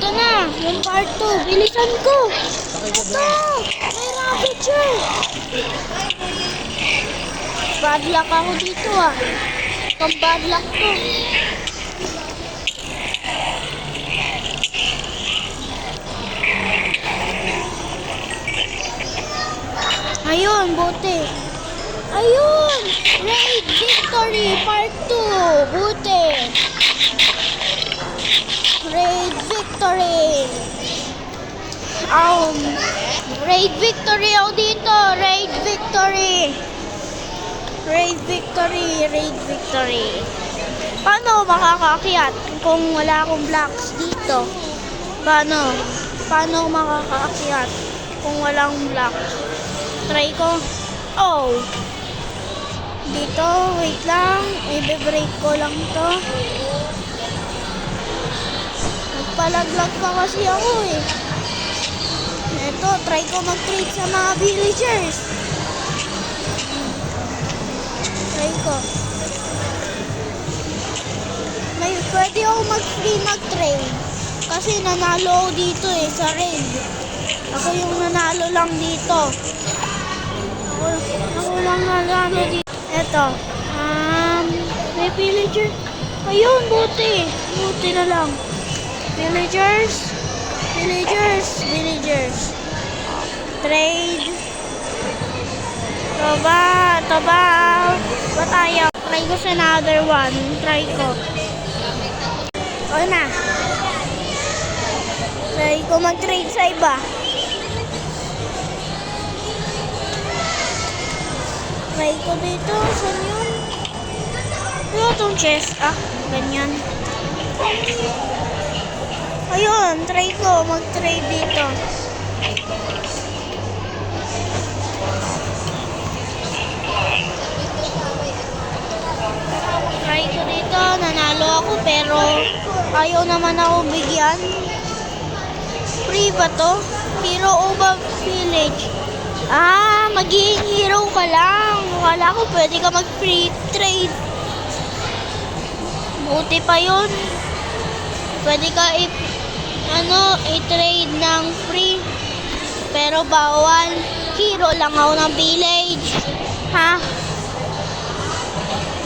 Ito na, yung part 2. Bilisan ko. Ito, may rabbit siya. Bad luck ako dito ah. Pang bad luck to. Ayun, buti. Ayun! Raid Victory Part 2. Buti. Raid Victory. Raid Victory ako dito. Raid Victory. Raid Victory. Raid Victory. Paano makakaakyat kung wala akong blocks dito? Paano? Paano makakaakyat kung walang blocks? Try ko. Oh! Dito, wait lang. I-break ko lang to. Nagpalaglag pa kasi ako eh. Ito, try ko mag-trade sa mga villagers. Try ko. Pwede ako mag-free mag-trade. Kasi nanalo ako dito eh, sa raid. Ako yung nanalo lang dito. Ako lang nanalo dito. Eto. May villager. Ayun, buti. Buti na lang. Villagers. Villagers. Villagers. Trade. Toba. Toba. Batayaw. Try ko sa another one. Try ko. O na. Try ko mag-trade sa iba. Try ko dito. Saan yun? Ano itong chest? Ah, ganyan. Ayun, try ko mag-trade dito. Try ko dito. Nanalo ako pero ayaw naman ako bigyan. Free ba to? Hero of a village. Ah, magiging hero ka lang. Wala ko pwede ka mag-free trade. Buti pa yun. Pwede ka i-trade ng free. Pero bawal. Hero lang ako ng village. Ha?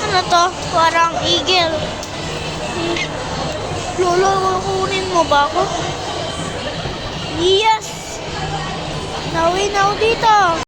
Ano to? Parang eagle. Lolo, kukunin mo ba ako? Yes! Nawin ako dito.